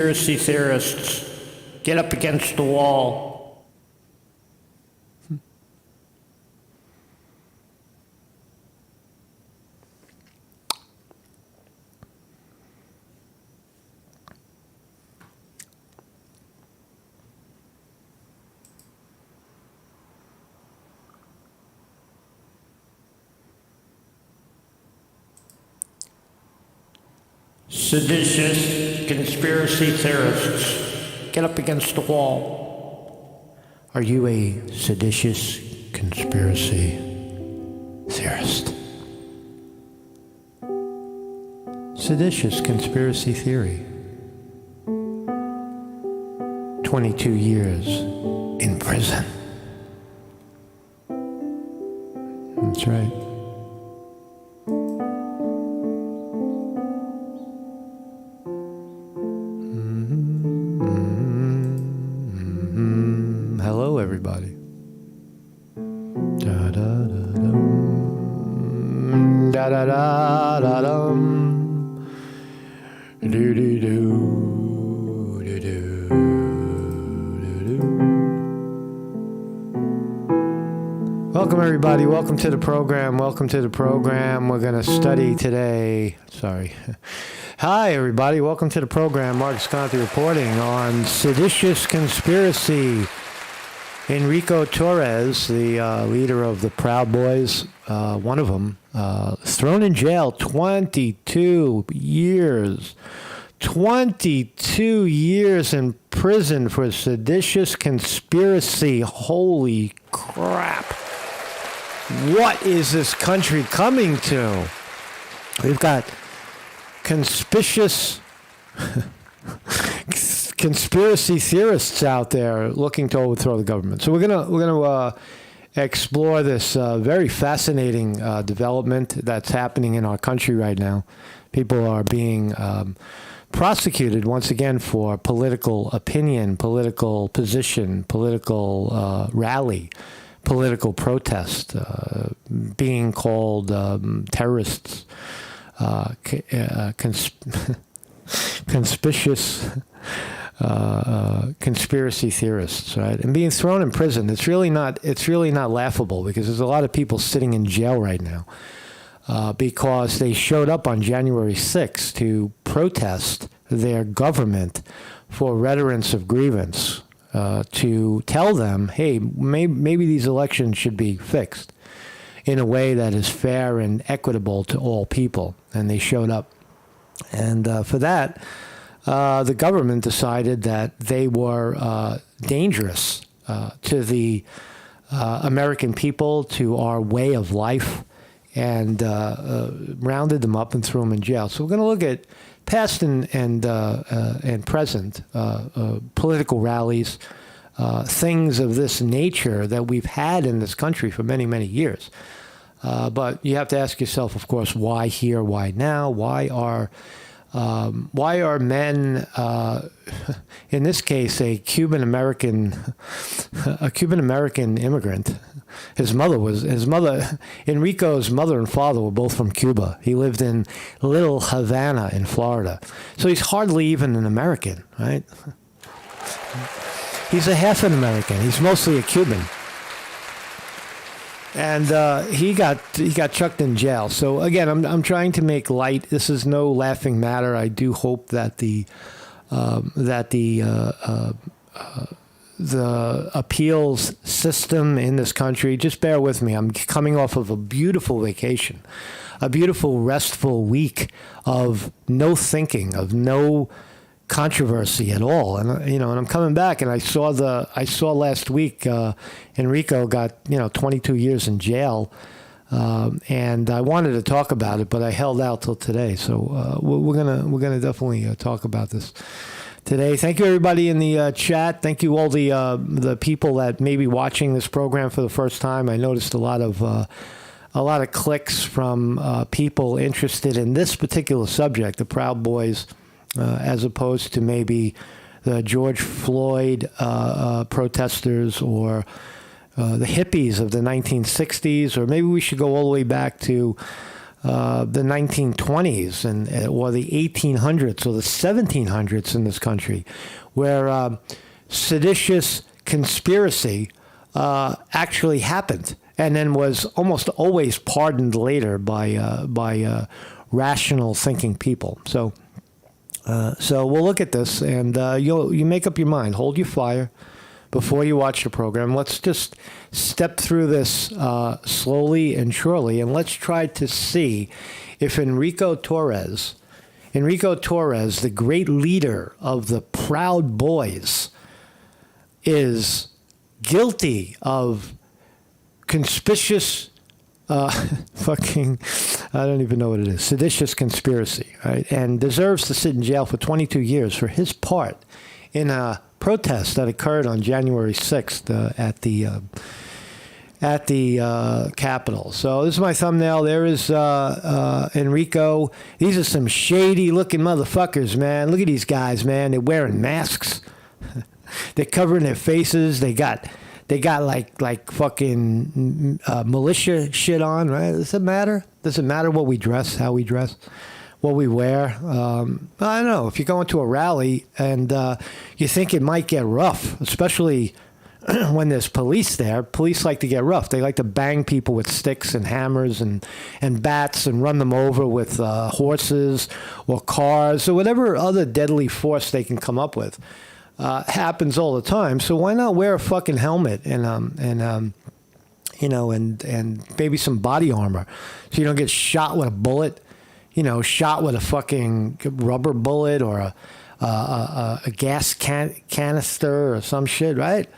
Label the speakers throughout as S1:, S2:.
S1: Conspiracy theorists, get up against the wall. Seditious conspiracy theorists, get up against the wall. Are you a seditious conspiracy theorist? Seditious conspiracy theory. 22 years in prison. That's right. Hello, everybody. Da da da dum, da da da da dum, do do do do do do. Welcome, everybody. Welcome to the program. Welcome to the program. We're going to study today. Sorry. Hi, everybody. Welcome to the program. Mark Sconti reporting on seditious conspiracy. Enrique Tarrio, the leader of the Proud Boys, one of them, thrown in jail 22 years. 22 years in prison for seditious conspiracy. Holy crap. What is this country coming to? We've got conspicuous conspiracy theorists out there looking to overthrow the government. So we're gonna explore this very fascinating development that's happening in our country right now. People are being prosecuted once again for political opinion, political position, political rally, political protest, being called terrorists, conspicuous conspiracy theorists, right? And being thrown in prison. It's really not laughable, because there's a lot of people sitting in jail right now because they showed up on January 6th to protest their government for redress of grievance, to tell them, hey, maybe these elections should be fixed in a way that is fair and equitable to all people. And they showed up. And for that, the government decided that they were dangerous to the American people, to our way of life, and rounded them up and threw them in jail. So we're going to look at past and present political rallies, things of this nature that we've had in this country for many, many years. But you have to ask yourself, of course, why here, why now, why are men, in this case, a Cuban American immigrant. Enrico's mother and father were both from Cuba. He lived in Little Havana in Florida. So he's hardly even an American, right? He's a half an American. He's mostly a Cuban. And he got chucked in jail. So again, I'm trying to make light. This is no laughing matter. I do hope that the appeals system in this country, just bear with me. I'm coming off of a beautiful vacation, a beautiful restful week of no thinking, of no controversy at all, and I'm coming back, and I saw last week Enrico got 22 years in jail, and I wanted to talk about it, but I held out till today. So we're gonna definitely talk about this today. Thank you, everybody in the chat. Thank you all the people that may be watching this program for the first time. I noticed a lot of clicks from people interested in this particular subject, the Proud Boys. As opposed to maybe the George Floyd protesters, or the hippies of the 1960s, or maybe we should go all the way back to the 1920s or the 1800s or the 1700s in this country, where seditious conspiracy actually happened, and then was almost always pardoned later by rational thinking people. So we'll look at this, and you make up your mind. Hold your fire before you watch the program. Let's just step through this slowly and surely, and let's try to see if Enrique Tarrio, the great leader of the Proud Boys, is guilty of conspicuous fucking, I don't even know what it is, seditious conspiracy, right? And deserves to sit in jail for 22 years for his part in a protest that occurred on January 6th at the Capitol. So this is my thumbnail. There is Enrico. These are some shady-looking motherfuckers, man. Look at these guys, man. They're wearing masks. They're covering their faces. They got like fucking militia shit on, right? Does it matter? Does it matter what we dress, how we dress, what we wear? I don't know. If you go into a rally and you think it might get rough, especially when there's police there, police like to get rough. They like to bang people with sticks and hammers and bats and run them over with horses or cars or whatever other deadly force they can come up with. Happens all the time. So why not wear a fucking helmet and maybe some body armor so you don't get shot with a bullet, shot with a fucking rubber bullet or a gas canister or some shit, right?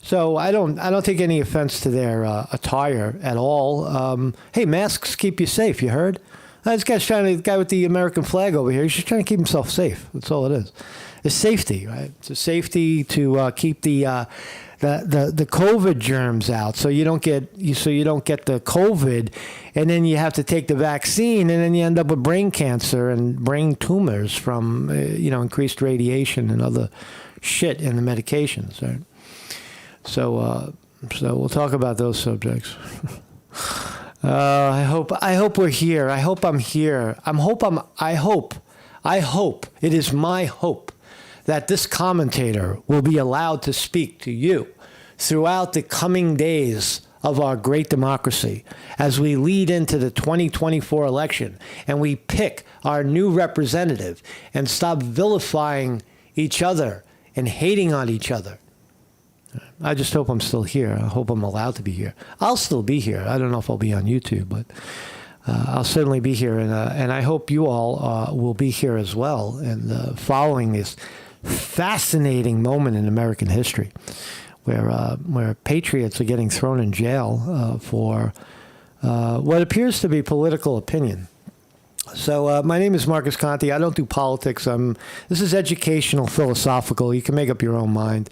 S1: So I don't take any offense to their attire at all. Hey, masks keep you safe. You heard? This the guy with the American flag over here. He's just trying to keep himself safe. That's all it is. It's safety, right? It's a safety to keep the COVID germs out, so you don't get the COVID, and then you have to take the vaccine, and then you end up with brain cancer and brain tumors from increased radiation and other shit in the medications, right? So we'll talk about those subjects. I hope we're here. I hope I'm here. I hope it is my hope that this commentator will be allowed to speak to you throughout the coming days of our great democracy as we lead into the 2024 election and we pick our new representative and stop vilifying each other and hating on each other. I just hope I'm still here. I hope I'm allowed to be here. I'll still be here. I don't know if I'll be on YouTube, but I'll certainly be here. And I hope you all will be here as well and following this fascinating moment in American history where patriots are getting thrown in jail for what appears to be political opinion. So my name is Marcus Conte. I don't do politics. This is educational, philosophical. You can make up your own mind.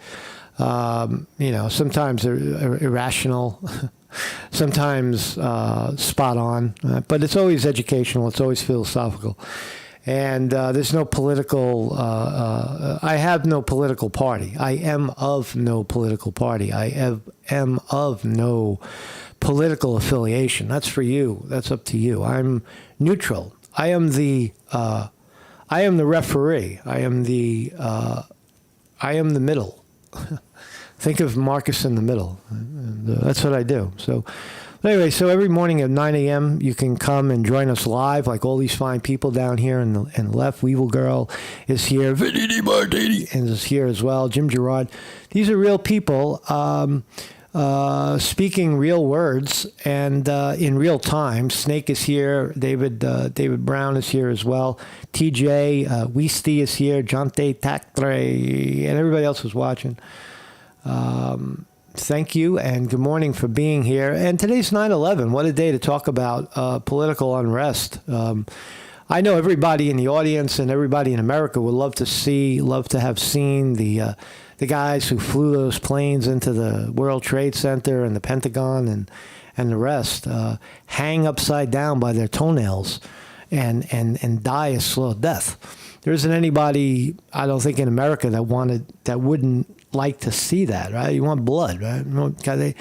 S1: Sometimes they're irrational, sometimes spot on, but it's always educational. It's always philosophical. And there's no political, I have no political party. I am of no political party. I am of no political affiliation. That's for you. That's up to you. I'm neutral. I am the referee. I am the middle. Think of Marcus in the middle. And, that's what I do. So anyway, so every morning at 9 a.m. you can come and join us live, like all these fine people down here in the left. Weevil Girl is here. Vinny Martini is here as well. Jim Gerard. These are real people speaking real words and in real time. Snake is here. David Brown is here as well. TJ Weisty is here. Jante Tactre and everybody else who's watching. Thank you and good morning for being here. And today's 9/11. What a day to talk about political unrest. I know everybody in the audience and everybody in America would love to have seen the guys who flew those planes into the World Trade Center and the Pentagon and the rest hang upside down by their toenails and die a slow death. There isn't anybody, I don't think, in America that wouldn't like to see that, right? You want blood, right?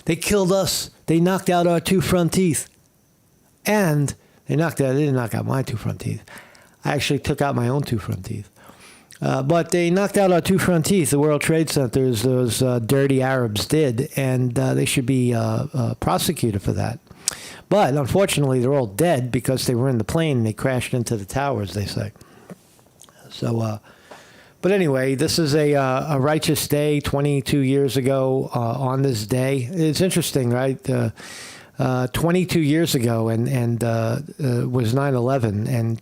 S1: They killed us. They knocked out our two front teeth. And They didn't knock out my two front teeth. I actually took out my own two front teeth. But they knocked out our two front teeth. The World Trade Centers, those dirty Arabs did, and they should be prosecuted for that. But unfortunately, they're all dead because they were in the plane and they crashed into the towers, they say. So, but anyway, this is a righteous day 22 years ago on this day. It's interesting, right? 22 years ago and was 9/11, and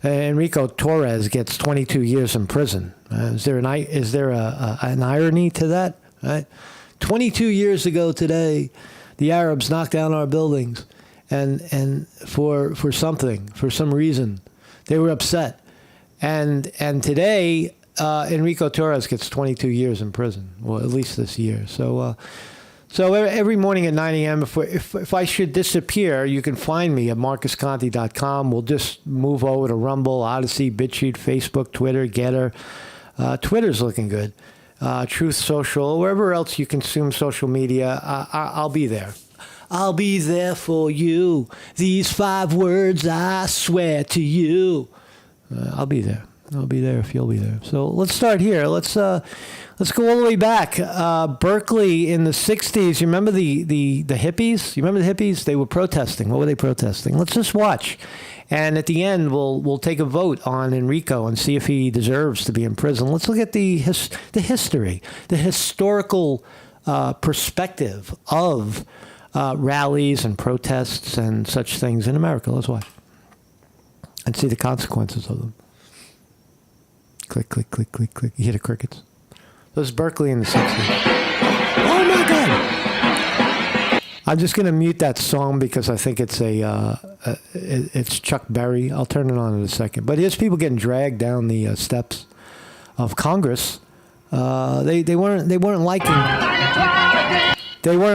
S1: Enrique Torres gets 22 years in prison. Is there an irony to that? Right? 22 years ago today, the Arabs knocked down our buildings, and for some reason, they were upset, and today, Enrique Torres gets 22 years in prison, well, at least this year. So every morning at 9 a.m., if I should disappear, you can find me at marcusconti.com. We'll just move over to Rumble, Odyssey, BitChute, Facebook, Twitter, Getter. Twitter's looking good. Truth Social, wherever else you consume social media, I'll be there. I'll be there for you. These 5 words I swear to you. I'll be there. I'll be there if you'll be there. So let's start here. Let's go all the way back. Berkeley in the 60s. You remember the hippies? You remember the hippies? They were protesting. What were they protesting? Let's just watch. And at the end, we'll take a vote on Enrico and see if he deserves to be in prison. Let's look at the history, the historical perspective of rallies and protests and such things in America. Let's watch and see the consequences of them. Click, click, click, click, click. You hear the crickets? This is Berkeley in the 60s. Oh, my God. I'm just going to mute that song because I think it's it's Chuck Berry. I'll turn it on in a second. But here's people getting dragged down the steps of Congress. They weren't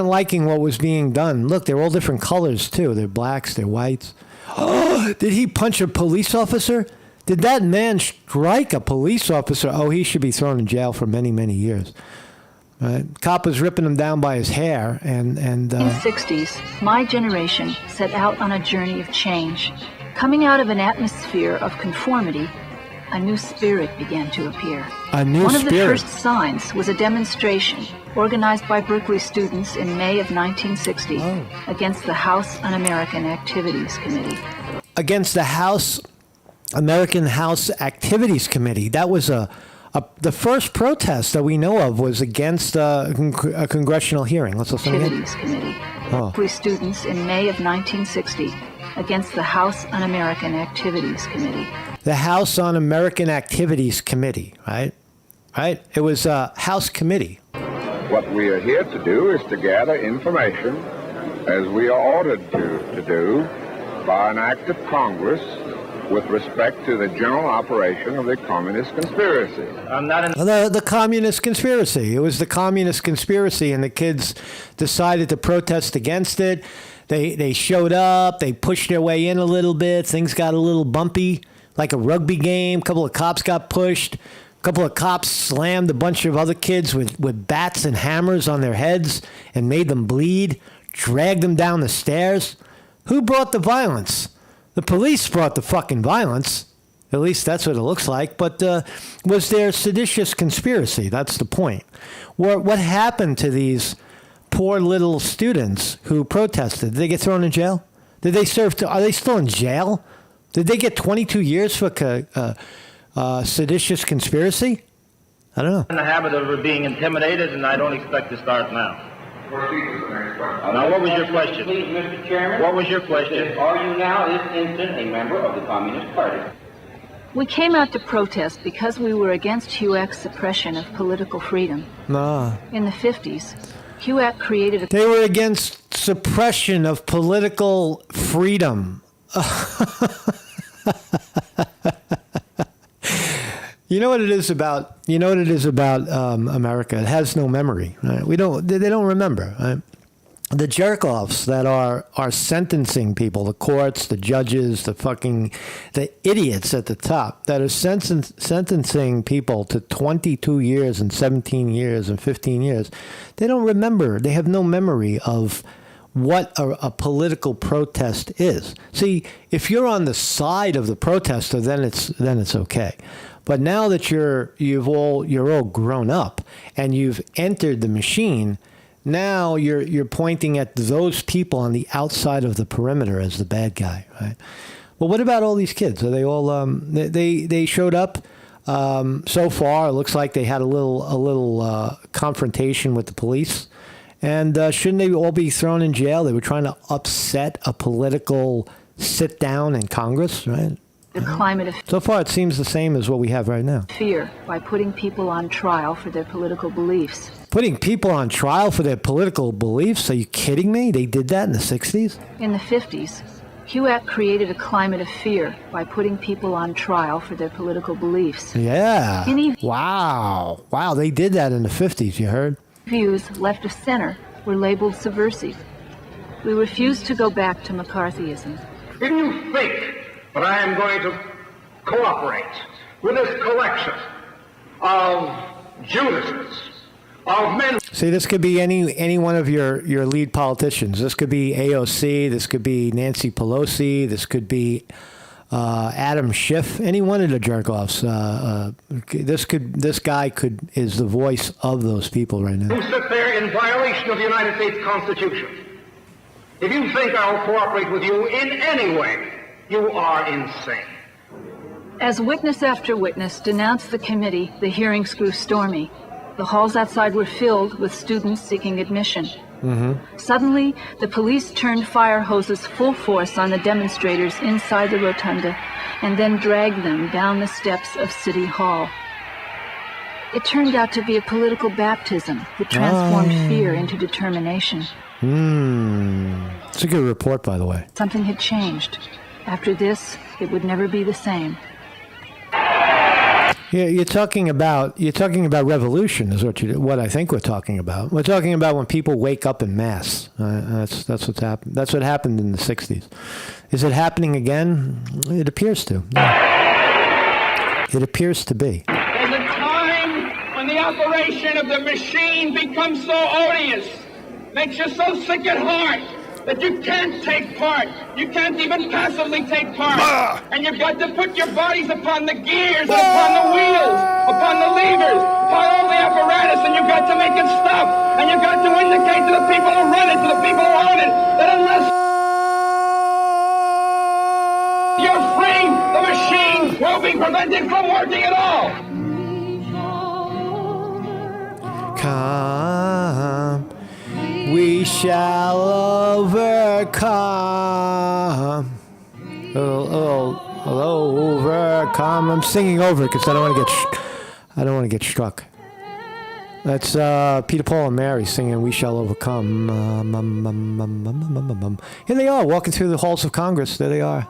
S1: liking what was being done. Look, they're all different colors, too. They're blacks, they're whites. Oh, did he punch a police officer? Did that man strike a police officer? Oh, he should be thrown in jail for many, many years. Right? Cop was ripping him down by his hair. In the
S2: 60s, my generation set out on a journey of change. Coming out of an atmosphere of conformity, a new spirit began to appear. One of the first signs was a demonstration organized by Berkeley students in May of 1960 against the House Un-American Activities Committee.
S1: Against the American House Activities Committee. That was the first protest that we know of was against a congressional hearing. Let's listen again.
S2: Activities Committee. Berkeley students in May of 1960 against the House Un-American Activities Committee.
S1: The House Un-American Activities Committee, right? Right? It was a House committee.
S3: What we are here to do is to gather information, as we are ordered to do by an act of Congress, with respect to the general operation of the communist conspiracy.
S1: The communist conspiracy. It was the communist conspiracy, and the kids decided to protest against it. They showed up. They pushed their way in a little bit. Things got a little bumpy, like a rugby game. A couple of cops got pushed. A couple of cops slammed a bunch of other kids with bats and hammers on their heads and made them bleed, dragged them down the stairs. Who brought the violence? The police brought the fucking violence. At least that's what it looks like. But was there seditious conspiracy? That's the point. What happened to these poor little students who protested? Did they get thrown in jail? Did they serve? Are they still in jail? Did they get 22 years for seditious conspiracy? I don't know.
S4: In the habit of being intimidated, and I don't expect to start now. Now, what was your question?
S5: Please, Mr. Chairman.
S4: What was your question?
S5: Are you now, this instant, a member of the Communist Party?
S2: We came out to protest because we were against HUAC's suppression of political freedom.
S1: Nah.
S2: In the 50s, HUAC created a...
S1: They were against suppression of political freedom. You know what it is about America? It has no memory. Right? They don't remember. Right? The jerk-offs that are sentencing people, the courts, the judges, the idiots at the top that are sentencing people to 22 years and 17 years and 15 years, they don't remember. They have no memory of what a political protest is. See, if you're on the side of the protester, then it's okay. But now that you're all grown up and you've entered the machine, now you're pointing at those people on the outside of the perimeter as the bad guy, right? Well, what about all these kids? Are they all they showed up? So far, it looks like they had a little confrontation with the police. And shouldn't they all be thrown in jail? They were trying to upset a political sit-down in Congress, right?
S2: The climate of
S1: so far, it seems the same as what we have right now.
S2: Fear by putting people on trial for their political beliefs.
S1: Putting people on trial for their political beliefs? Are you kidding me? They did that in the 60s?
S2: In the 50s, HUAC created a climate of fear by putting people on trial for their political beliefs.
S1: Yeah. Wow. Wow, they did that in the 50s, you heard?
S2: Views left of center were labeled subversive. We refused to go back to McCarthyism.
S3: If you think that I am going to cooperate with this collection of Judases, of men...
S1: See, this could be any one of your lead politicians. This could be AOC. This could be Nancy Pelosi. This could be Adam Schiff. Any one of the jerk-offs. This guy is the voice of those people right now.
S3: Who sit there in violation of the United States Constitution. If you think I'll cooperate with you in any way, you are insane.
S2: As witness after witness denounced the committee, the hearings grew stormy. The halls outside were filled with students seeking admission. Mm-hmm. Suddenly, the police turned fire hoses full force on the demonstrators inside the rotunda and then dragged them down the steps of City Hall. It turned out to be a political baptism that transformed fear into determination.
S1: It's a good report, by the way.
S2: Something had changed. After this, it would never be the same.
S1: Yeah, you're talking about revolution is what I think we're talking about. We're talking about when people wake up in mass. That's what's happened. That's what happened in the 60s. Is it happening again? It appears to. Yeah. It appears to be.
S6: There's a time when the operation of the machine becomes so odious, makes you so sick at heart, that you can't take part. You can't even passively take part. And you've got to put your bodies upon the gears, upon the wheels, upon the levers, upon all the apparatus, and you've got to make it stop. And you've got to indicate to the people who run it, to the people who own it, that unless you're free, the machine will be prevented from working at all.
S1: Come. We shall overcome. Overcome. I'm singing over it because I don't want to get struck. That's Peter, Paul, and Mary singing "We Shall Overcome." Here they are, walking through the halls of Congress. There they are.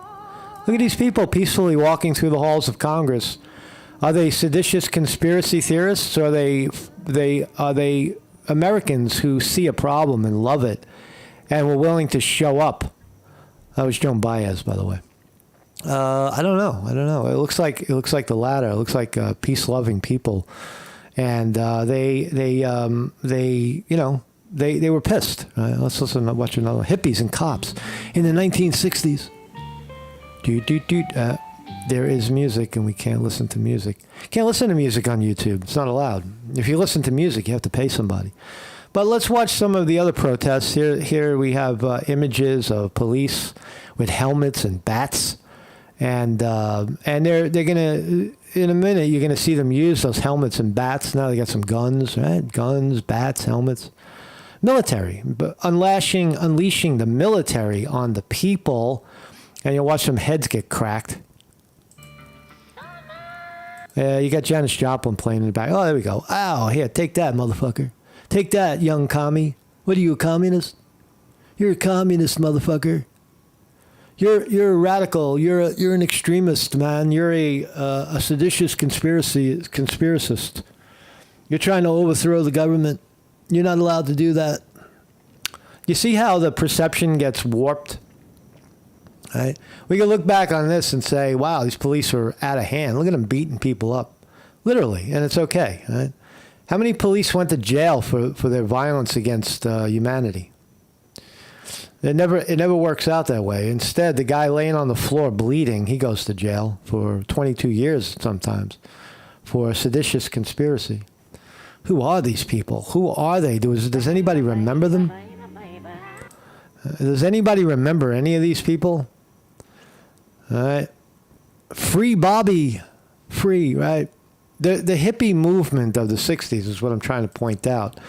S1: Look at these people peacefully walking through the halls of Congress. Are they seditious conspiracy theorists? Or are they Americans who see a problem and love it and were willing to show up? That was Joan Baez, by the way. I don't know. It looks like the latter. It looks like peace-loving people, and they were pissed. Let's watch another. Hippies and cops in the 1960s. There is music, and we can't listen to music. Can't listen to music on YouTube. It's not allowed. If you listen to music, you have to pay somebody. But let's watch some of the other protests. Here we have images of police with helmets and bats, and they're gonna, in a minute, you're gonna see them use those helmets and bats. Now they got some guns, right? Guns, bats, helmets, military, but unleashing the military on the people, and you'll watch some heads get cracked. You got Janis Joplin playing in the back. Oh, there we go. Oh, here, take that, motherfucker. Take that, young commie. What are you, a communist? You're a communist, motherfucker. You're a radical. You're an extremist, man. You're a seditious conspiracist. You're trying to overthrow the government. You're not allowed to do that. You see how the perception gets warped? Right? We can look back on this and say, wow, these police are out of hand. Look at them beating people up. Literally, and it's okay. Right? How many police went to jail for their violence against humanity? It never works out that way. Instead, the guy laying on the floor bleeding, he goes to jail for 22 years sometimes for seditious conspiracy. Who are these people? Who are they? Does anybody remember them? Does anybody remember any of these people? All right. Free Bobby. Free, right? The hippie movement of the 60s is what I'm trying to point out.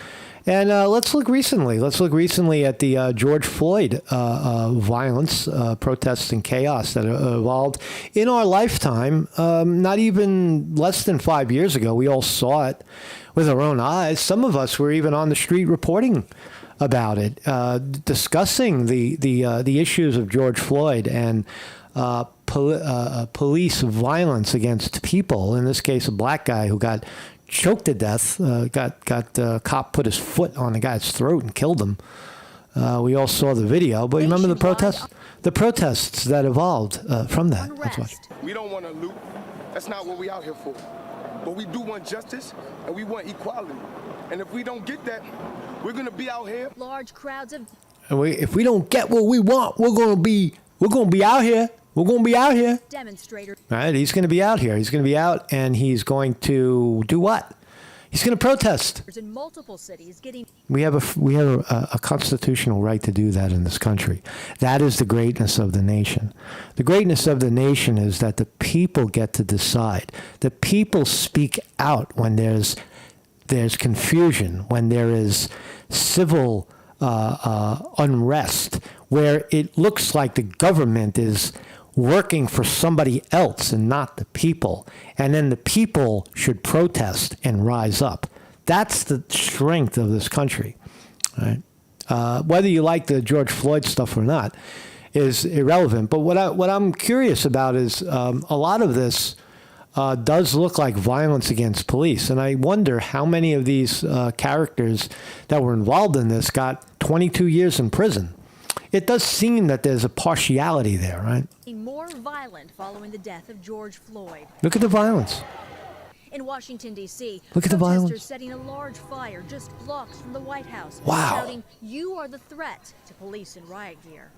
S1: And let's look recently. Let's look recently at the George Floyd violence, protests, and chaos that evolved in our lifetime. Not even less than 5 years ago, we all saw it with our own eyes. Some of us were even on the street reporting about it, discussing the issues of George Floyd and police violence against people. In this case, a black guy who got choked to death. Got cop put his foot on the guy's throat and killed him. We all saw the video, but remember the protests? The protests that evolved from that. Let's watch.
S7: We don't want to loot. That's not what we out here for. But we do want justice and we want equality. And if we don't get that, we're going to be out here.
S2: Large crowds of.
S1: If we don't get what we want, we're going to be out here. We're going to be out here.
S2: Demonstrators.
S1: All right, he's going to be out here. He's going to be out, and he's going to do what? He's going to protest.
S2: In multiple cities getting.
S1: We have a constitutional right to do that in this country. That is the greatness of the nation. The greatness of the nation is that the people get to decide. The people speak out when there's confusion, when there is civil unrest, where it looks like the government is working for somebody else and not the people. And then the people should protest and rise up. That's the strength of this country. Right? Whether you like the George Floyd stuff or not is irrelevant. But what I'm curious about is a lot of this does look like violence against police. And I wonder how many of these characters that were involved in this got 22 years in prison. It does seem that there's a partiality there, right?
S2: More violent following the death of George Floyd.
S1: Look at the violence.
S2: In Washington, D.C.,
S1: look at the violence.
S2: Protesters setting a large fire just blocks from the White House.
S1: Wow.
S2: Shouting, "You are the threat," to police in riot gear.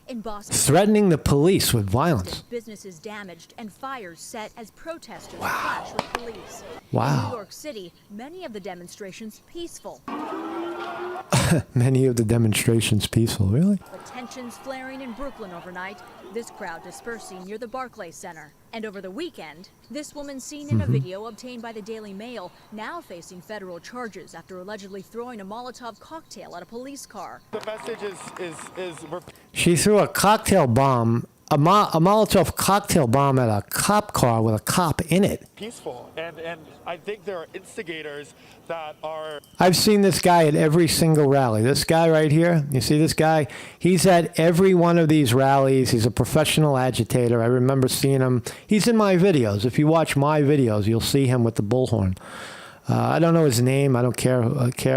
S2: In Boston,
S1: threatening the police with violence.
S2: Businesses damaged and fires set as protesters clash with police.
S1: Wow.
S2: In New York City, many of the demonstrations peaceful.
S1: Many of the demonstrations peaceful, really?
S2: But tensions flaring in Brooklyn overnight, this crowd dispersing near the Barclays Center. And over the weekend, this woman seen in a video obtained by the Daily Mail now facing federal charges after allegedly throwing a Molotov cocktail at a police car.
S7: The message is
S1: she threw a cocktail bomb, a Molotov cocktail bomb at a cop car with a cop in it.
S7: peaceful. And I think there are instigators that are...
S1: I've seen this guy at every single rally. This guy right here, you see this guy? He's at every one of these rallies. He's a professional agitator. I remember seeing him. He's in my videos. If you watch my videos, you'll see him with the bullhorn. I don't know his name. I don't care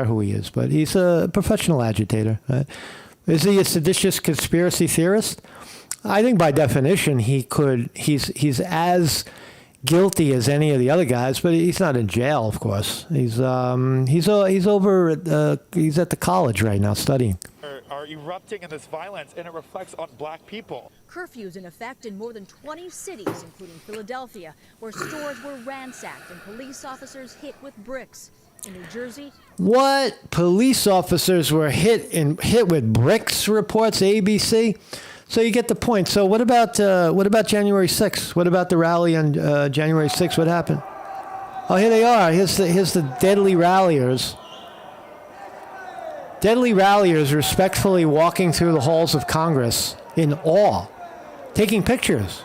S1: who he is, but he's a professional agitator. Right? Is he a seditious conspiracy theorist? I think by definition he's as guilty as any of the other guys, but he's not in jail, of course. He's over at he's at the college right now studying.
S7: Are erupting in this violence, and it reflects on black people.
S2: Curfews in effect in more than 20 cities, including Philadelphia, where stores were ransacked and police officers hit with bricks. In New Jersey,
S1: what? Police officers were hit with bricks, reports ABC. So you get the point. So what about January 6th? What about the rally on January 6th? What happened? Oh, here they are. Here's the deadly ralliers. Deadly ralliers respectfully walking through the halls of Congress in awe, taking pictures.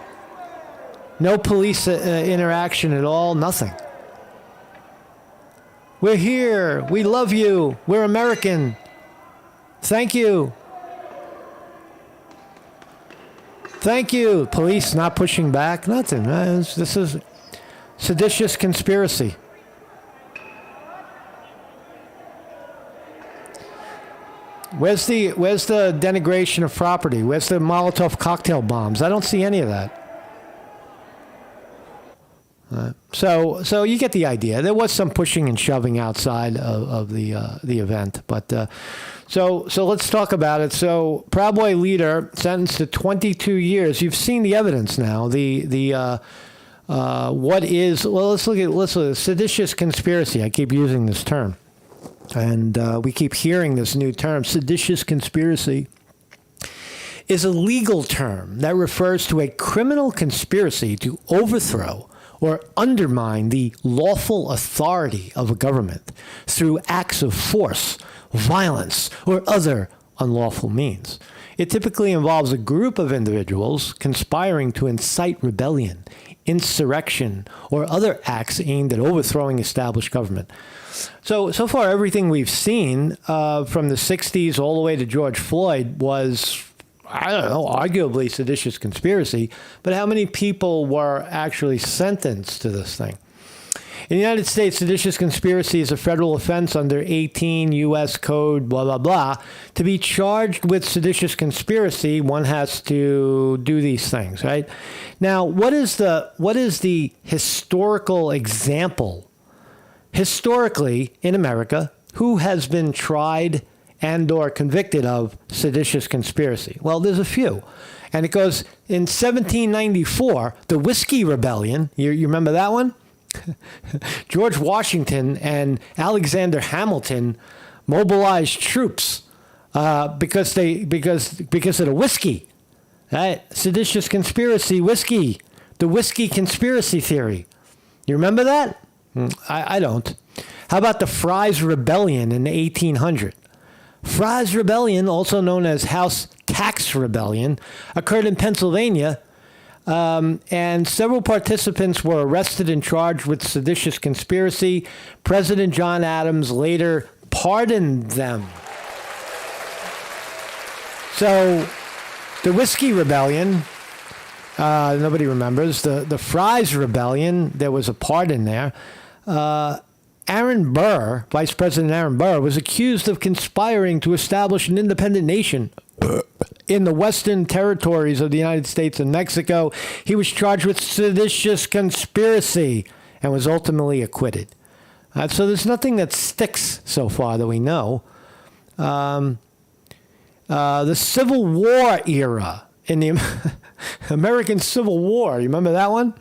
S1: No police interaction at all, nothing. We're here. We love you. We're American. Thank you. Thank you. Police not pushing back. Nothing. This is seditious conspiracy. Where's the denigration of property? Where's the Molotov cocktail bombs? I don't see any of that. So you get the idea. There was some pushing and shoving outside of the event, but so let's talk about it. So Proud Boy leader sentenced to 22 years. You've seen the evidence now. What is, well, let's look at seditious conspiracy. I keep using this term, and we keep hearing this new term, seditious conspiracy. Is a legal term that refers to a criminal conspiracy to overthrow or undermine the lawful authority of a government through acts of force, violence, or other unlawful means. It typically involves a group of individuals conspiring to incite rebellion, insurrection, or other acts aimed at overthrowing established government. So far, everything we've seen from the 60s all the way to George Floyd was, I don't know, arguably seditious conspiracy, but how many people were actually sentenced to this thing? In the United States, seditious conspiracy is a federal offense under 18 U.S. Code, blah, blah, blah. To be charged with seditious conspiracy, one has to do these things, right? Now, what is the historical example? Historically, in America, who has been tried and or convicted of seditious conspiracy? Well, there's a few. And it goes in 1794, the Whiskey Rebellion. You remember that one? George Washington and Alexander Hamilton mobilized troops because of the whiskey. Right? Seditious conspiracy, whiskey. The whiskey conspiracy theory. You remember that? I don't. How about the Fry's Rebellion in 1800? Fry's Rebellion, also known as House Tax Rebellion, occurred in Pennsylvania, and several participants were arrested and charged with seditious conspiracy. President John Adams later pardoned them. So, the Whiskey Rebellion, nobody remembers. The Fry's Rebellion, there was a pardon there. Aaron Burr, Vice President Aaron Burr, was accused of conspiring to establish an independent nation in the western territories of the United States and Mexico. He was charged with seditious conspiracy and was ultimately acquitted. So there's nothing that sticks so far that we know. The Civil War era, in the American Civil War, you remember that one?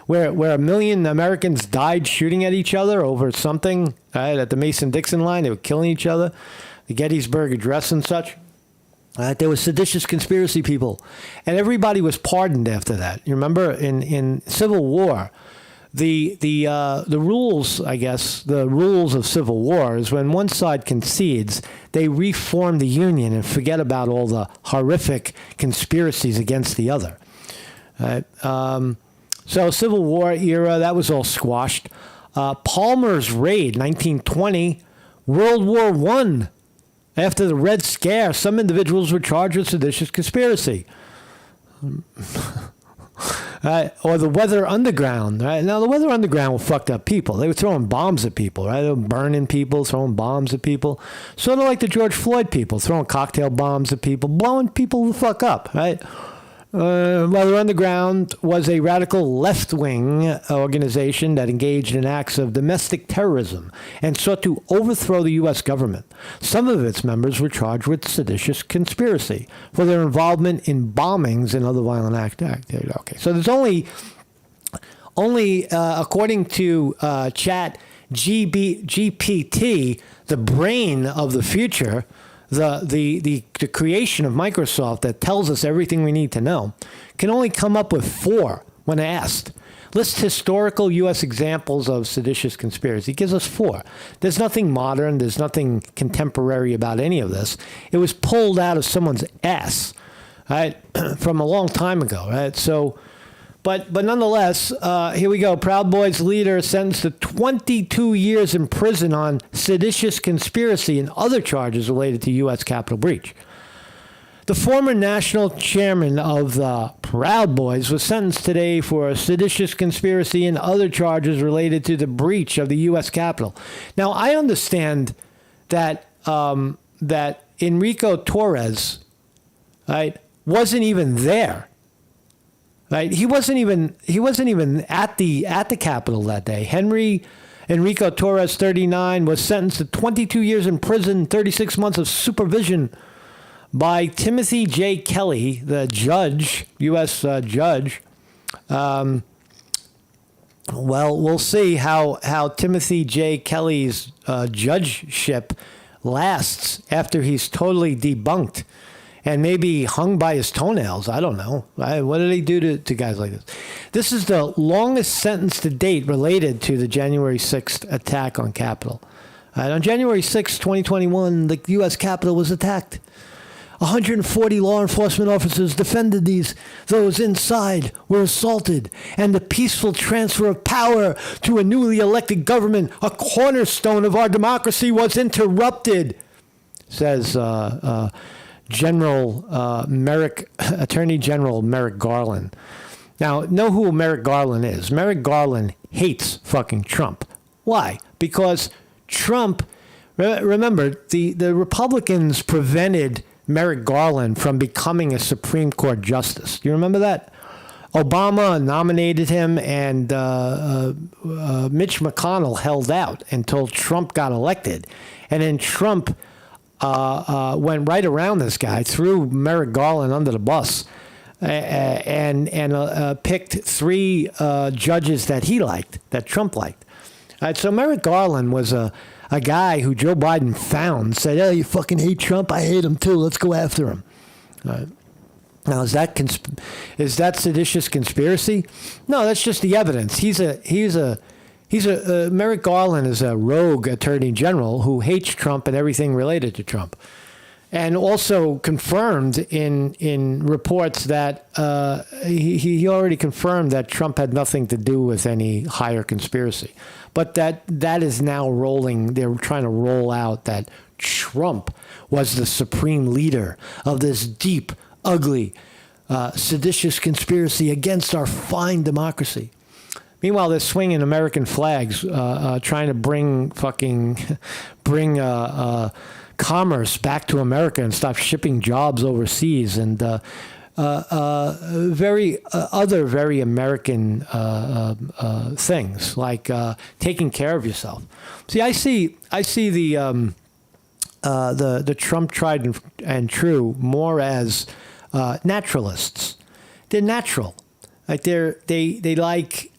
S1: Where 1 million Americans died shooting at each other over something, right? At the Mason-Dixon line, they were killing each other. The Gettysburg Address and such. There was seditious conspiracy people. And everybody was pardoned after that. You remember in Civil War, the rules, I guess, the rules of Civil War is when one side concedes, they reform the Union and forget about all the horrific conspiracies against the other. So Civil War era, that was all squashed. Palmer's Raid, 1920, World War I. After the Red Scare, some individuals were charged with seditious conspiracy. Or the Weather Underground. Right? Now, the Weather Underground were fucked up people. They were throwing bombs at people, right? They were burning people, throwing bombs at people. Sort of like the George Floyd people, throwing cocktail bombs at people, blowing people the fuck up, right? Weather Underground was a radical left-wing organization that engaged in acts of domestic terrorism and sought to overthrow the U.S. government. Some of its members were charged with seditious conspiracy for their involvement in bombings and other violent acts. Okay, so there's only according to Chat GPT, the brain of the future, the creation of Microsoft that tells us everything we need to know, can only come up with 4 when asked. List historical U.S. examples of seditious conspiracy. It gives us 4. There's nothing modern. There's nothing contemporary about any of this. It was pulled out of someone's ass, right, from a long time ago, right? So, but nonetheless, here we go. Proud Boys leader sentenced to 22 years in prison on seditious conspiracy and other charges related to U.S. Capitol breach. The former national chairman of the Proud Boys was sentenced today for seditious conspiracy and other charges related to the breach of the U.S. Capitol. Now, I understand that that Enrique Tarrio, right, wasn't even there Right? He wasn't even at the Capitol that day. Enrique Torres, 39, was sentenced to 22 years in prison, 36 months of supervision by Timothy J. Kelly, the judge, U.S. Judge. Well, we'll see how Timothy J. Kelly's judgeship lasts after he's totally debunked and maybe hung by his toenails. I don't know. What do they do to guys like this? This is the longest sentence to date related to the January 6th attack on Capitol. On January 6th, 2021, the U.S. Capitol was attacked. 140 law enforcement officers defended those inside were assaulted, and the peaceful transfer of power to a newly elected government, a cornerstone of our democracy, was interrupted, says Attorney General Merrick Garland. Now, know who Merrick Garland is. Merrick Garland hates fucking Trump. Why? Because Trump, remember, the Republicans prevented Merrick Garland from becoming a Supreme Court justice. Do you remember that? Obama nominated him, and Mitch McConnell held out until Trump got elected. And then Trump went right around this guy, threw Merrick Garland under the bus, and picked three judges that he liked, that Trump liked. All right, so Merrick Garland was a guy who Joe Biden found, said, "Oh, you fucking hate Trump? I hate him too. Let's go after him." Now, is that seditious conspiracy? No, that's just the evidence. Merrick Garland is a rogue attorney general who hates Trump and everything related to Trump, and also confirmed in reports that he already confirmed that Trump had nothing to do with any higher conspiracy. But that is now rolling. They're trying to roll out that Trump was the supreme leader of this deep, ugly, seditious conspiracy against our fine democracy. Meanwhile, they're swinging American flags, trying to bring commerce back to America and stop shipping jobs overseas, and other very American things like taking care of yourself. See, I see the Trump tried and true more as naturalists. They're natural. Like they like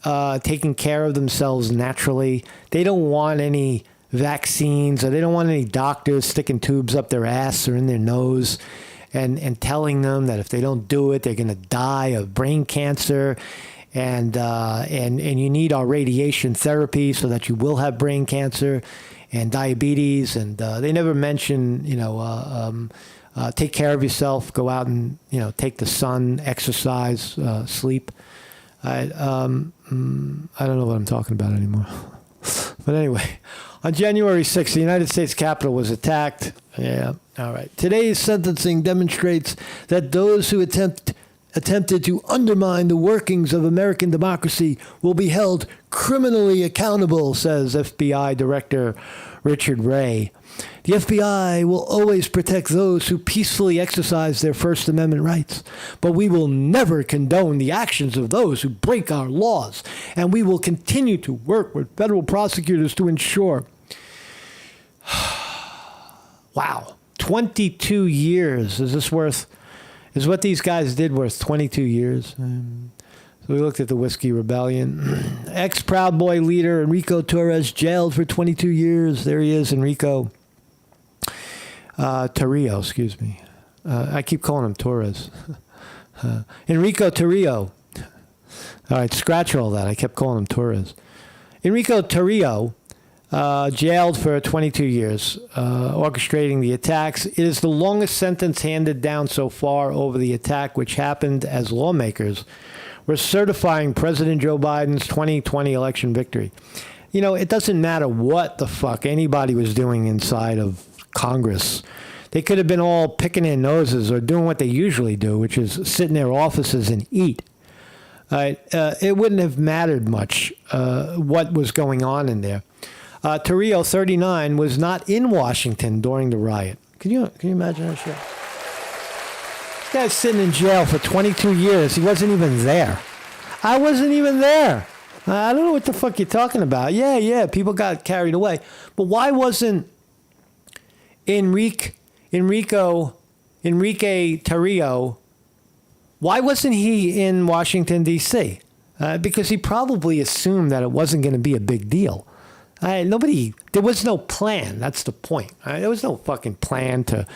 S1: taking care of themselves naturally. They don't want any vaccines, or they don't want any doctors sticking tubes up their ass or in their nose and telling them that if they don't do it, they're going to die of brain cancer, and you need our radiation therapy so that you will have brain cancer and diabetes. And they never mention, take care of yourself, go out and, take the sun, exercise, sleep. I don't know what I'm talking about anymore. But anyway, on January 6th, the United States Capitol was attacked. Yeah, all right. Today's sentencing demonstrates that those who attempted to undermine the workings of American democracy will be held criminally accountable, says FBI Director Richard Wray. The FBI will always protect those who peacefully exercise their First Amendment rights, but we will never condone the actions of those who break our laws, and we will continue to work with federal prosecutors to ensure. Wow, 22 years. Is what these guys did worth 22 years? So we looked at the Whiskey Rebellion. Ex-Proud Boy leader Enrique Torres jailed for 22 years. There he is, Enrique Tarrio, excuse me. I keep calling him Torres. Enrique Tarrio. All right, scratch all that. I kept calling him Torres. Enrique Tarrio jailed for 22 years, orchestrating the attacks. It is the longest sentence handed down so far over the attack, which happened as lawmakers were certifying President Joe Biden's 2020 election victory. It doesn't matter what the fuck anybody was doing inside of Congress. They could have been all picking their noses or doing what they usually do, which is sit in their offices and eat. It wouldn't have mattered much what was going on in there. Tarrio, 39, was not in Washington during the riot. Can you imagine that shit? guy's sitting in jail for 22 years. He wasn't even there. I wasn't even there. I don't know what the fuck you're talking about. Yeah, people got carried away. But why wasn't Enrique Tarrio, why wasn't he in Washington, D.C.? Because he probably assumed that it wasn't going to be a big deal. There was no plan. That's the point. There was no fucking plan to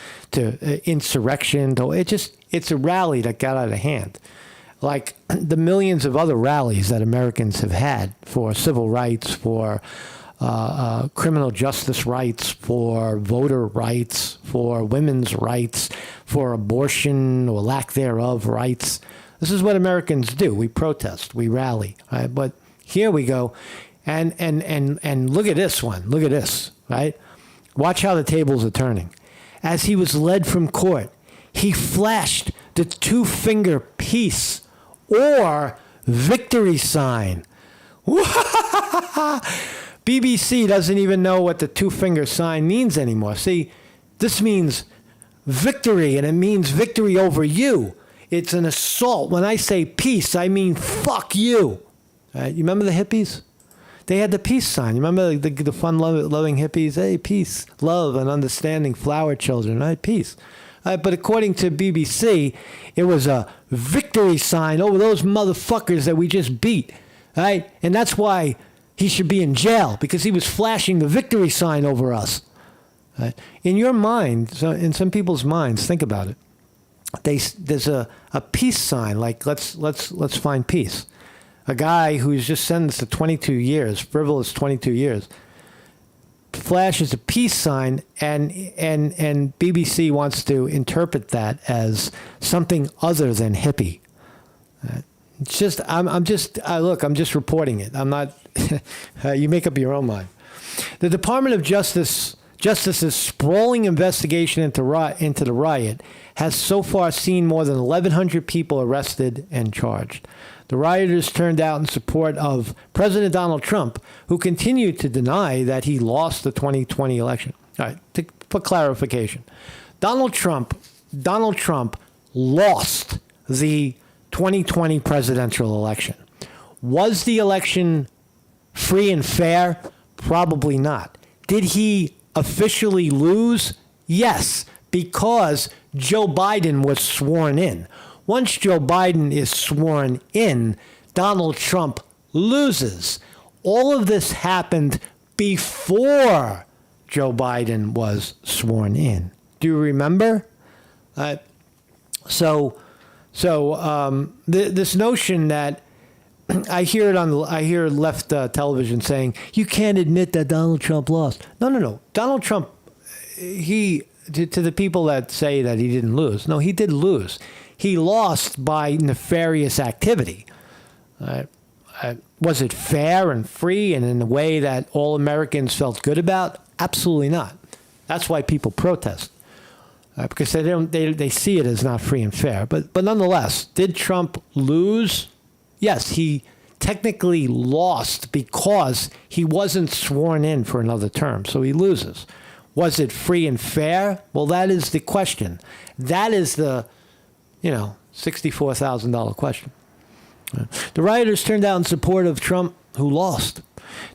S1: insurrection. It's a rally that got out of hand. Like the millions of other rallies that Americans have had for civil rights, for criminal justice rights, for voter rights, for women's rights, for abortion or lack thereof rights. This is what Americans do. We protest, we rally. Right? But here we go, and look at this one. Look at this, right? Watch how the tables are turning. As he was led from court, he flashed the two-finger peace or victory sign. BBC doesn't even know what the two-finger sign means anymore. See, this means victory, and it means victory over you. It's an assault. When I say peace, I mean fuck you. Right? You remember the hippies? They had the peace sign. You remember the fun-loving hippies? Hey, peace, love, and understanding, flower children, right? Peace. But according to BBC, it was a victory sign over those motherfuckers that we just beat, right? And that's why he should be in jail, because he was flashing the victory sign over us. Right? In your mind, so in some people's minds, think about it. There's a peace sign, like let's find peace. A guy who's just sentenced to 22 years, frivolous 22 years, flashes a peace sign, and BBC wants to interpret that as something other than hippie. It's just I'm just reporting it. I'm not. You make up your own mind. The Department of Justice's sprawling investigation into the riot has so far seen more than 1,100 people arrested and charged. The rioters turned out in support of President Donald Trump, who continued to deny that he lost the 2020 election. All right, for clarification, Donald Trump lost the 2020 presidential election. Was the election free and fair? Probably not. Did he officially lose? Yes, because Joe Biden was sworn in. Once Joe Biden is sworn in, Donald Trump loses. All of this happened before Joe Biden was sworn in. Do you remember? This notion that I hear left television saying you can't admit that Donald Trump lost. No. Donald Trump, to the people that say that he didn't lose. No, he did lose. He lost by nefarious activity. Was it fair and free and in a way that all Americans felt good about? Absolutely not. That's why people protest, because they see it as not free and fair. But nonetheless, did Trump lose? Yes, he technically lost because he wasn't sworn in for another term, so he loses. Was it free and fair? Well, that is the question. That is the $64,000 question. The rioters turned out in support of Trump, who lost.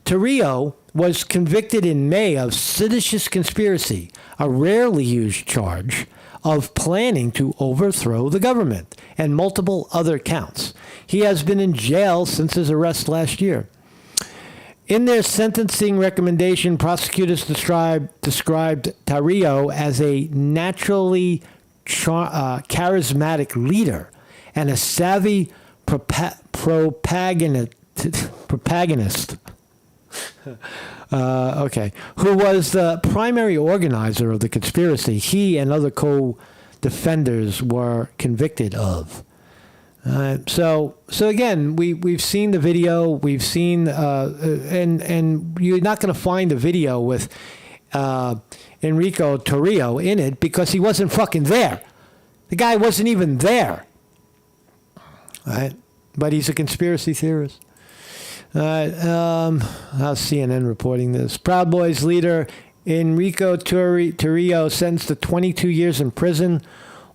S1: Tarrio was convicted in May of seditious conspiracy, a rarely used charge of planning to overthrow the government, and multiple other counts. He has been in jail since his arrest last year. In their sentencing recommendation, prosecutors described Tarrio as a naturally charismatic leader and a savvy propagandist, who was the primary organizer of the conspiracy he and other co-defenders were convicted of. So again, we've seen the video. We've seen, and you're not going to find a video with Enrique Tarrio in it because he wasn't fucking there. The guy wasn't even there. Right? But he's a conspiracy theorist. How's CNN reporting this? Proud Boys leader Enrique Tarrio sentenced to 22 years in prison,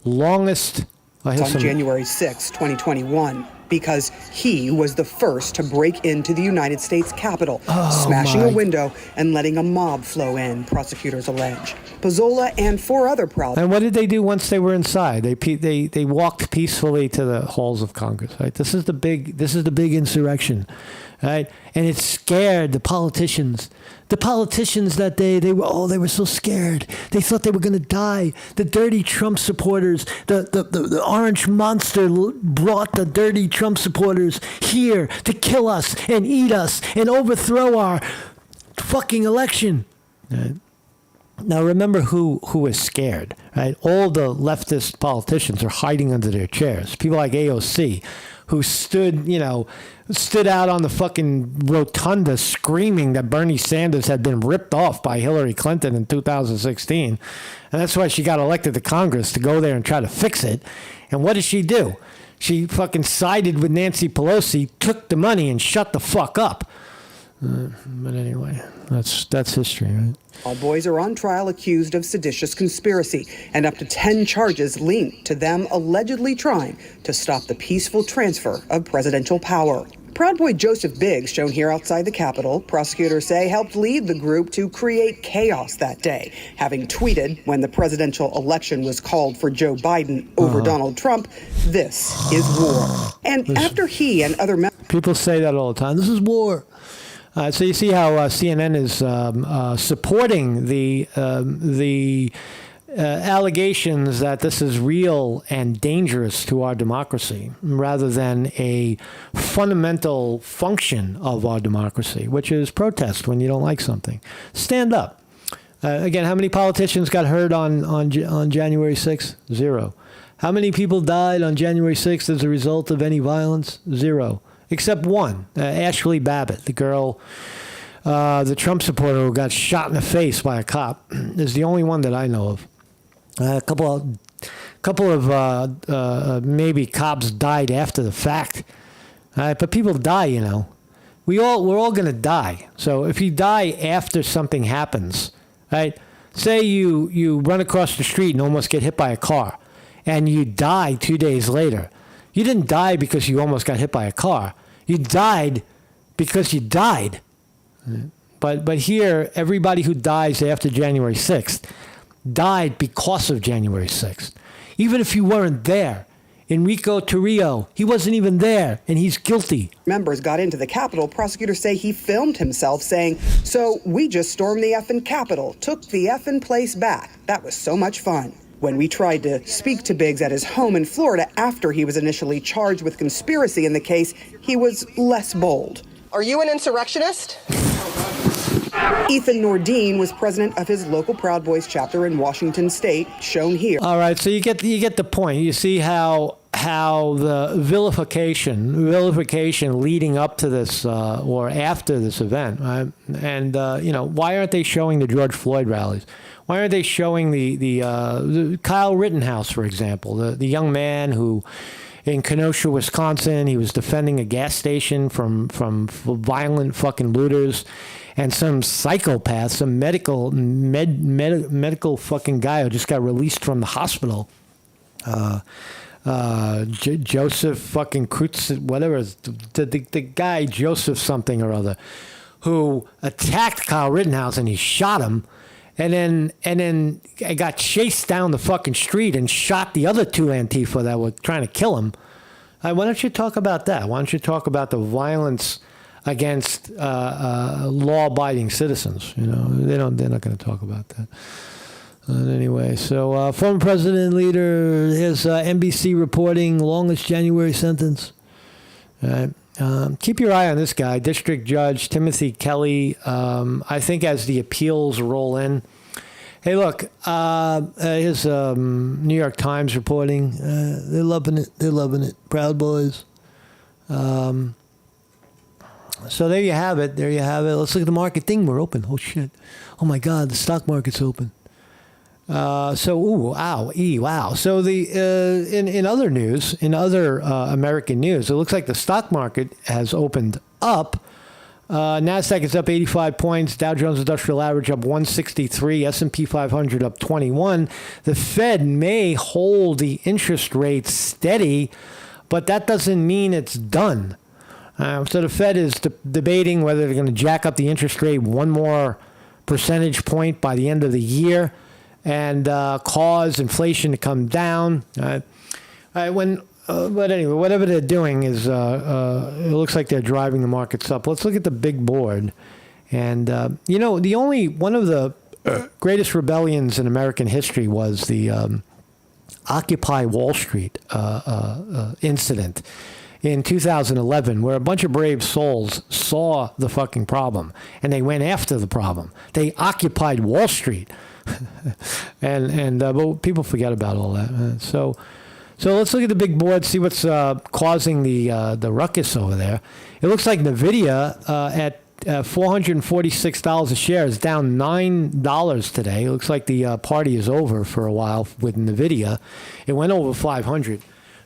S1: longest
S8: On January 6, 2021, because he was the first to break into the United States Capitol, smashing a window and letting a mob flow in, prosecutors allege. Pizzola and 4 other
S1: And what did they do once they were inside? They walked peacefully to the halls of Congress. Right. This is the big insurrection, right? And it scared the politicians. The politicians that day, they were so scared. They thought they were going to die. The dirty Trump supporters, the orange monster brought the dirty Trump supporters here to kill us and eat us and overthrow our fucking election. Right? Now remember who is scared, right? All the leftist politicians are hiding under their chairs. People like AOC, who stood out on the fucking rotunda screaming that Bernie Sanders had been ripped off by Hillary Clinton in 2016. And that's why she got elected to Congress, to go there and try to fix it. And what did she do? She fucking sided with Nancy Pelosi, took the money, and shut the fuck up. But anyway, that's history, right?
S8: All boys are on trial accused of seditious conspiracy, and up to 10 charges linked to them allegedly trying to stop the peaceful transfer of presidential power. Proud Boy Joseph Biggs, shown here outside the Capitol, prosecutors say helped lead the group to create chaos that day, having tweeted when the presidential election was called for Joe Biden over Donald Trump, "This is war." And after he and other members...
S1: People say that all the time. This is war. So you see how CNN is supporting the allegations that this is real and dangerous to our democracy, rather than a fundamental function of our democracy, which is protest when you don't like something. Stand up. Again, how many politicians got hurt on January 6th? 0. How many people died on January 6th as a result of any violence? 0. Except one, Ashley Babbitt, the girl, the Trump supporter who got shot in the face by a cop, is the only one that I know of. A couple of maybe cops died after the fact, but people die, you know. We're all gonna die. So if you die after something happens, right? Say you run across the street and almost get hit by a car, and you die 2 days later. You didn't die because you almost got hit by a car. You died because you died. But here, everybody who dies after January 6th died because of January 6th. Even if you weren't there. Enrique Tarrio, he wasn't even there, and he's guilty.
S8: Members got into the Capitol. Prosecutors say he filmed himself saying, "So we just stormed the effing Capitol, took the effing place back. That was so much fun." When we tried to speak to Biggs at his home in Florida after he was initially charged with conspiracy in the case, he was less bold.
S9: Are you an insurrectionist?
S8: Ethan Nordine was president of his local Proud Boys chapter in Washington State, shown here.
S1: All right, so you get the point. You see how the vilification leading up to this or after this event, right? And why aren't they showing the George Floyd rallies? Why aren't they showing the Kyle Rittenhouse, for example, the young man who, in Kenosha, Wisconsin, he was defending a gas station from violent fucking looters, and some psychopath, some medical fucking guy who just got released from the hospital. Joseph fucking Krutz, whatever, the guy Joseph something or other, who attacked Kyle Rittenhouse and he shot him. And then I got chased down the fucking street and shot the other 2 Antifa that were trying to kill him. Why don't you talk about that? Why don't you talk about the violence against law-abiding citizens? You know, they're not going to talk about that. Anyway, so former president and leader, here's NBC reporting longest January sentence. Keep your eye on this guy, District Judge Timothy Kelly. I think as the appeals roll in. Hey, look, here's New York Times reporting. They're loving it. They're loving it. Proud Boys. So there you have it. There you have it. Let's look at the market. Thing, we're open. Oh, shit. Oh, my God, the stock market's open. Wow. So in other news, in other American news, it looks like the stock market has opened up NASDAQ is up 85 points. Dow Jones Industrial Average up 163. S&P 500 up 21. The Fed may hold the interest rate steady, but that doesn't mean it's done. So the Fed is debating whether they're going to jack up the interest rate one more percentage point by the end of the year and cause inflation to come down. But anyway, whatever they're doing is, it looks like they're driving the markets up. Let's look at the big board. And, one of the greatest rebellions in American history was the Occupy Wall Street incident in 2011, where a bunch of brave souls saw the fucking problem and they went after the problem. They occupied Wall Street. But people forget about all that. So let's look at the big board, see what's causing the ruckus over there. It looks like NVIDIA at $446 a share is down $9 today. It looks like the party is over for a while with NVIDIA. It went over 500.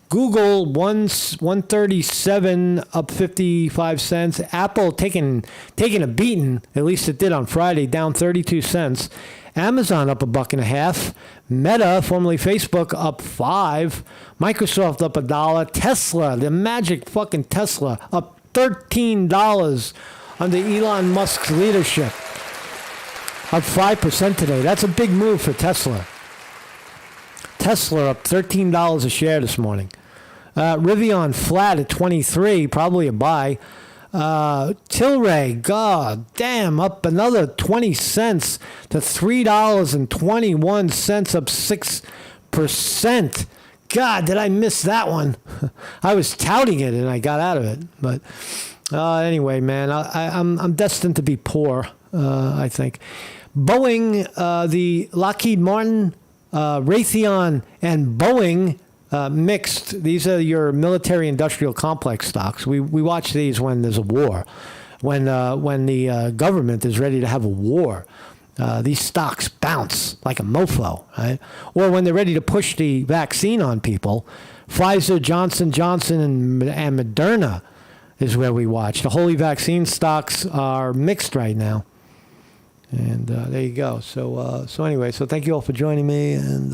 S1: Google 137 up 55 cents. Apple taking a beating, at least it did on Friday, down 32 cents. Amazon up $1.50. Meta, formerly Facebook, up 5. Microsoft up $1. Tesla, the magic fucking Tesla, up $13 under Elon Musk's leadership. Up 5% today. That's a big move for Tesla. Tesla up $13 a share this morning. Rivian flat at 23, probably a buy. Tilray, god damn, up another 20 cents to $3.21, up 6%. God, did I miss that one? I was touting it and I got out of it. But anyway, man, I'm destined to be poor, I think. Boeing, the Lockheed Martin, Raytheon, and Boeing mixed. These are your military-industrial complex stocks. We watch these when there's a war, when the government is ready to have a war. These stocks bounce like a mofo, right? Or when they're ready to push the vaccine on people. Pfizer, Johnson & Johnson, and Moderna is where we watch. The holy vaccine stocks are mixed right now. And there you go. So anyway, thank you all for joining me. And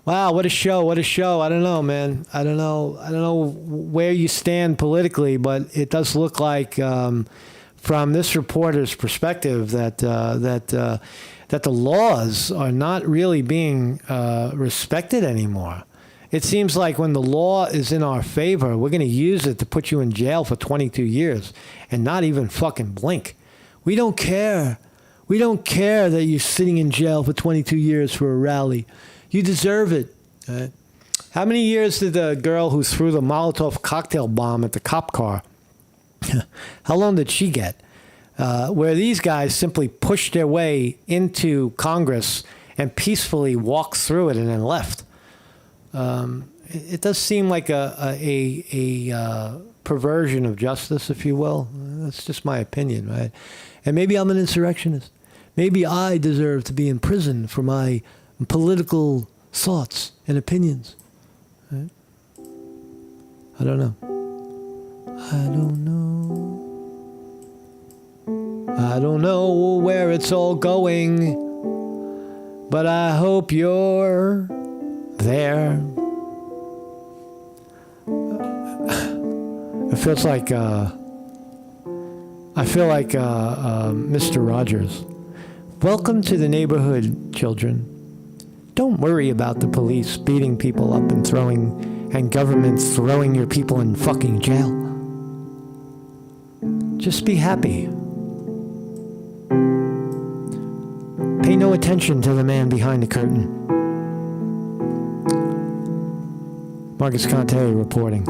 S1: wow, what a show! What a show! I don't know, man. I don't know where you stand politically, but it does look like, from this reporter's perspective, that the laws are not really being respected anymore. It seems like when the law is in our favor, we're going to use it to put you in jail for 22 years and not even fucking blink. We don't care. We don't care that you're sitting in jail for 22 years for a rally. You deserve it. Right? How many years did the girl who threw the Molotov cocktail bomb at the cop car, how long did she get? Where these guys simply pushed their way into Congress and peacefully walked through it and then left. It does seem like a perversion of justice, if you will. That's just my opinion, right? And maybe I'm an insurrectionist. Maybe I deserve to be in prison for my political thoughts and opinions. Right? I don't know. I don't know where it's all going, but I hope you're there. It feels like I feel like Mr. Rogers. Welcome to the neighborhood, children. Don't worry about the police beating people up and governments throwing your people in fucking jail. Just be happy. Pay no attention to the man behind the curtain. Marcus Conte reporting.